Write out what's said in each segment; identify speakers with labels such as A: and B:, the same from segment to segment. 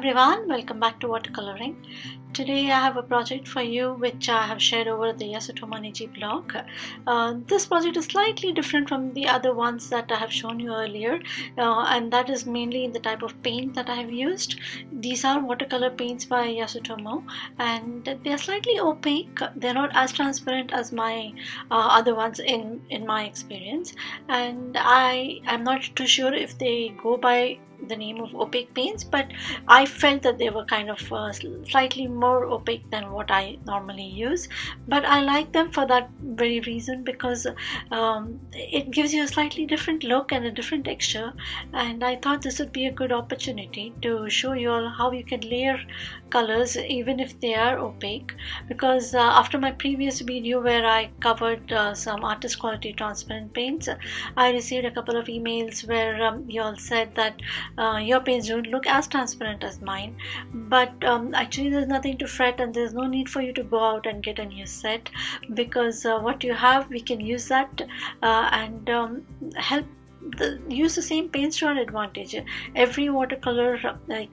A: everyone, welcome back to Watercoloring. Today I have a project for you which I have shared over the Yasutomo Niji blog. This project is slightly different from the other ones that I have shown you earlier, and that is mainly in the type of paint that I have used. These are watercolor paints by Yasutomo, and they are slightly opaque. They're not as transparent as my other ones in my experience, and I'm not too sure if they go by the name of opaque paints, but I felt that they were kind of slightly more opaque than what I normally use. But I like them for that very reason, because it gives you a slightly different look and a different texture, and I thought this would be a good opportunity to show you all how you can layer colors even if they are opaque. Because after my previous video where I covered some artist quality transparent paints, I received a couple of emails where you all said that your paints don't look as transparent as mine, but actually there's nothing to fret, and there's no need for you to go out and get a new set, because what you have, we can use that and help use the same paints to our advantage. Every watercolor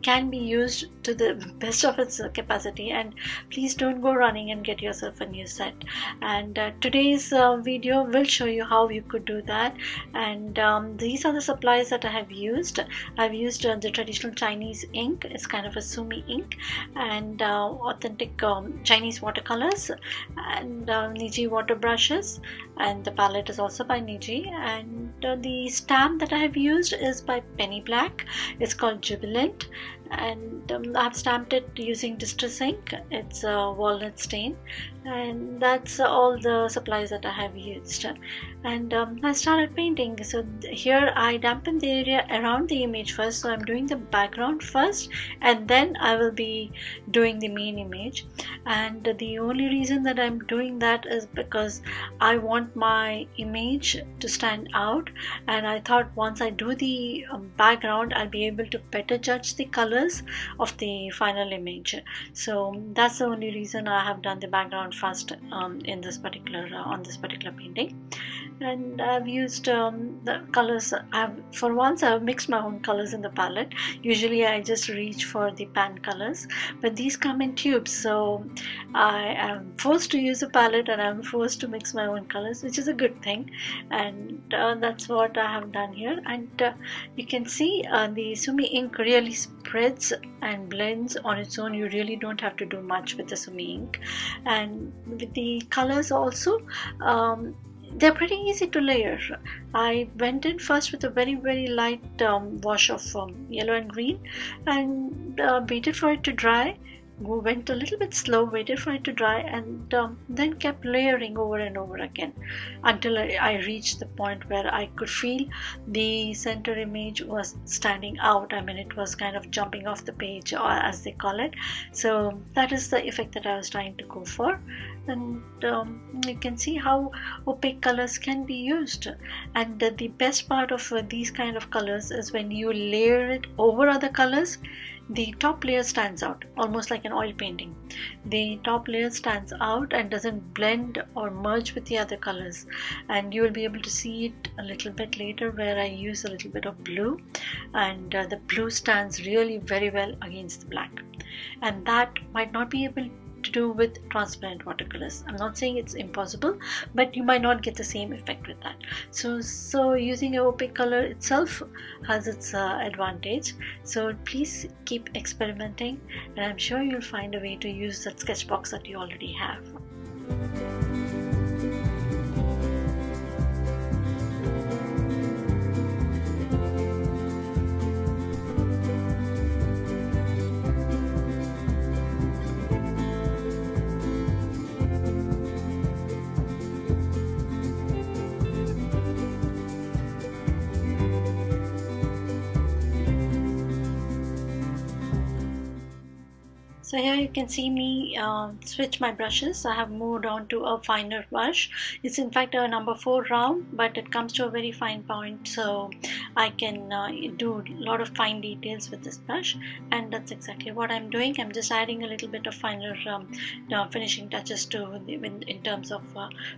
A: can be used to the best of its capacity, and please don't go running and get yourself a new set. And today's video will show you how you could do that. And these are the supplies that I have used. I've used the traditional Chinese ink. It's kind of a sumi ink, and authentic Chinese watercolors, and Niji water brushes, and the palette is also by Niji. And the stamp that I have used is by Penny Black. It's called Jubilant, and I've stamped it using distress ink. It's a walnut stain, and that's all the supplies that I have used. And I started painting. So here I dampen the area around the image first, so I'm doing the background first, and then I will be doing the main image. And the only reason that I'm doing that is because I want my image to stand out, and I thought once I do the background, I'll be able to better judge the colors of the final image. So that's the only reason I have done the background first in this particular on this particular painting. And I've used the colors. For once I've mixed my own colors in the palette. Usually I just reach for the pan colors, but these come in tubes, so I am forced to use a palette, and I'm forced to mix my own colors, which is a good thing. And that's what I have done here. And you can see the sumi ink really spreads and blends on its own. You really don't have to do much with the sumi ink. And with the colors also, they're pretty easy to layer. I went in first with a very light wash of yellow and green, and waited for it to dry. Went a little bit slow, waited for it to dry, and then kept layering over and over again until I reached the point where I could feel the center image was standing out. I mean, it was kind of jumping off the page, or as they call it. So that is the effect that I was trying to go for. And you can see how opaque colors can be used. And the best part of these kind of colors is when you layer it over other colors, the top layer stands out, almost like an oil painting. The top layer stands out and doesn't blend or merge with the other colors, and you will be able to see it a little bit later where I use a little bit of blue, and the blue stands really very well against the black. And that might not be able to do with transparent watercolors. I'm not saying it's impossible, but you might not get the same effect with that. So using an opaque color itself has its advantage. So please keep experimenting, and I'm sure you'll find a way to use that sketch box that you already have. So here you can see me switch my brushes. I have moved on to a finer brush. It's in fact a number 4 round, but it comes to a very fine point, so I can do a lot of fine details with this brush, and that's exactly what I'm doing. I'm just adding a little bit of finer finishing touches to in terms of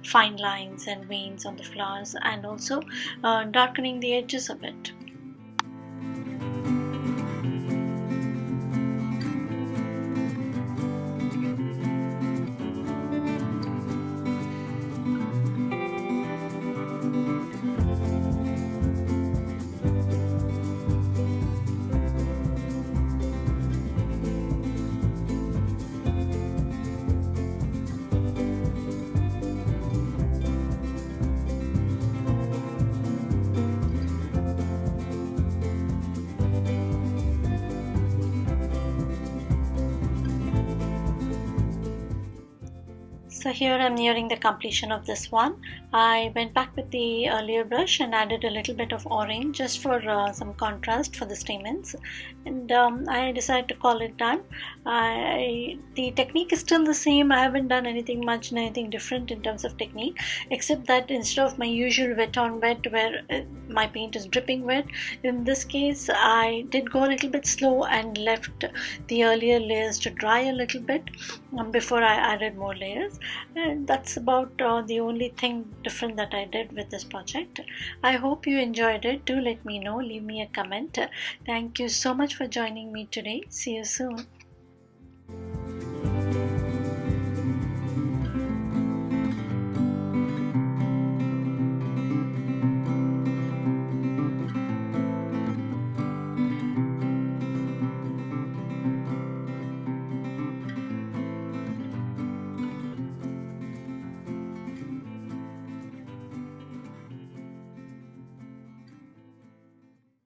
A: fine lines and veins on the flowers, and also darkening the edges a bit. So here I'm nearing the completion of this one. I went back with the earlier brush and added a little bit of orange just for some contrast for the stamens, and I decided to call it done. The technique is still the same. I haven't done anything different in terms of technique, except that instead of my usual wet on wet where my paint is dripping wet, in this case I did go a little bit slow and left the earlier layers to dry a little bit before I added more layers. And that's about the only thing different that I did with this project. I hope you enjoyed it. Do let me know, leave me a comment. Thank you so much for joining me today. See you soon.